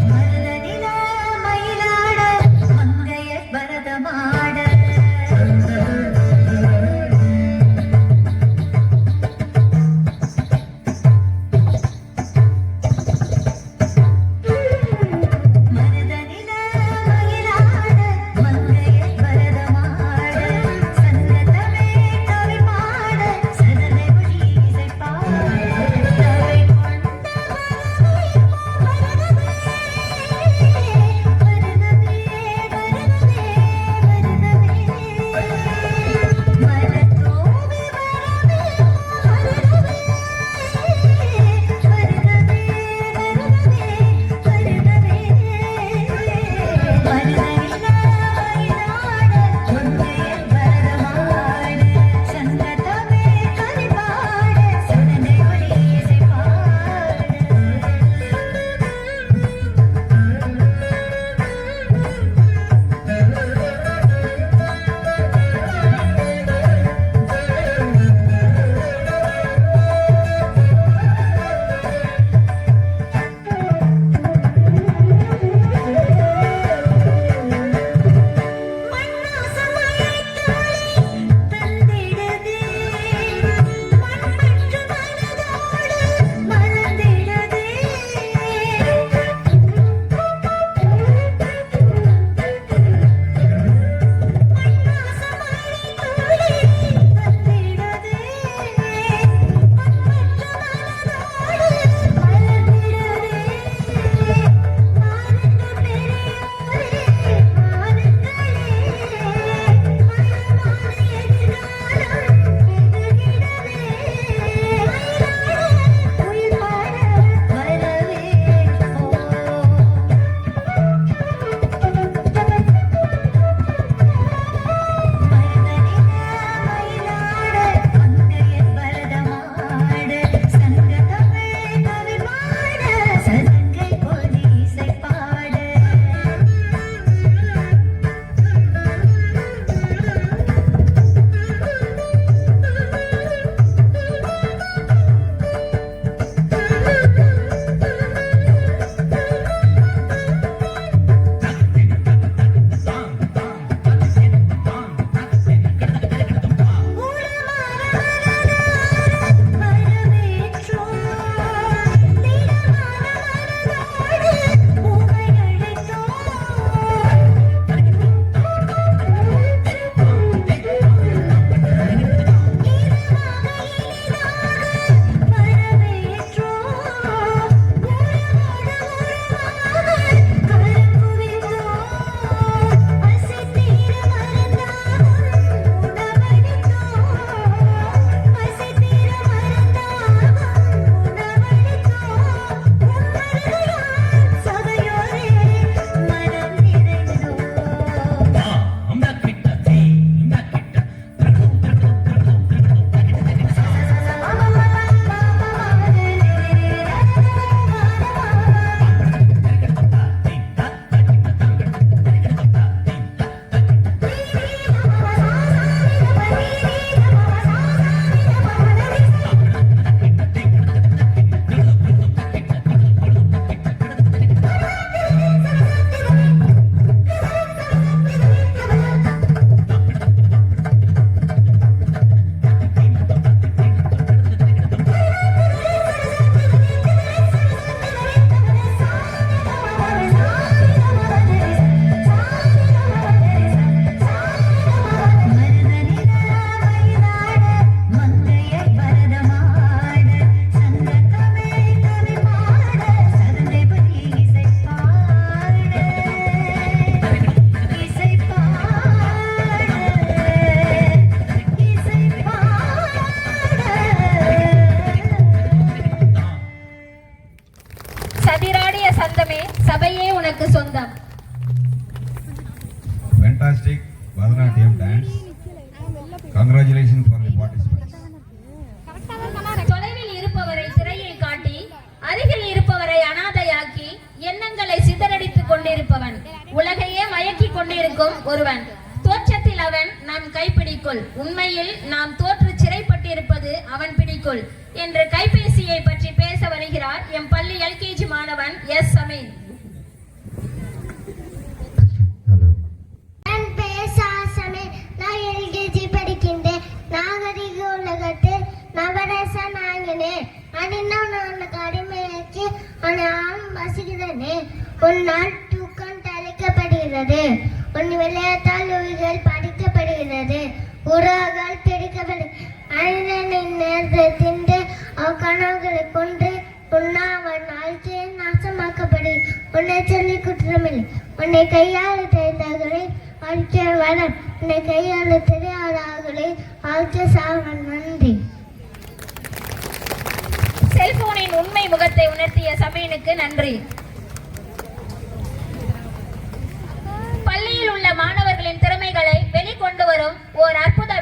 மருதனில மயிலாட மங்கையர் பரதமா fantastic Bharatanatyam dance. Congratulations for the participants. தொலைவில் இருப்பவரை திரையில் காட்டி அருகில் இருப்பவரை அனாதையாக்கி எண்ணங்களை சிதறடித்துக் கொண்டிருப்பவன், உலகையே மயக்கிக் கொண்டிருக்கும் ஒருவன். தோற்றத்தில் அவன் நம் கைப்பிடிக்குள், உண்மையில் நாம் தோற்று சிறைப்பட்டிருப்பது அவன் பிடிக்குள் என்று கைபேசியை பற்றி பேச வருகிறார் எம் பள்ளி எல்கேஜி மாணவன் எஸ் சமீன். நாகரிக உலகத்தில் நவரச நாயகனே, அடிமையாக்கி ஆளும் வசிக்கிறனே. உன்னால் தூக்கம் தளிக்கப்படுகிறது, உன் விளையாட்டால் உயிர்கள் படிக்கப்படுகிறது, உறவுகள் பிடிக்கப்படு. அழிதலின் நேரத்தை தின்று அவ் கனவுகளை கொன்று உன்னா அவன் வாழ்க்கையை நாசமாக்கப்படு. உன்னை சொல்லி குற்றமில்லை, உன்னை கையாள தெரிந்தவர்களை வாழ்க்கை வளம், உன்னை கையாள தெரியாதவர்களை வாழ்க்கை சாவன். நன்றி. செல்போனின் உண்மை முகத்தை உணர்த்திய சமீனுக்கு நன்றி. பள்ளியில் உள்ள மாணவர்களின் திறமைகளை வெளிக்கொண்டு வரும் ஓர் அற்புத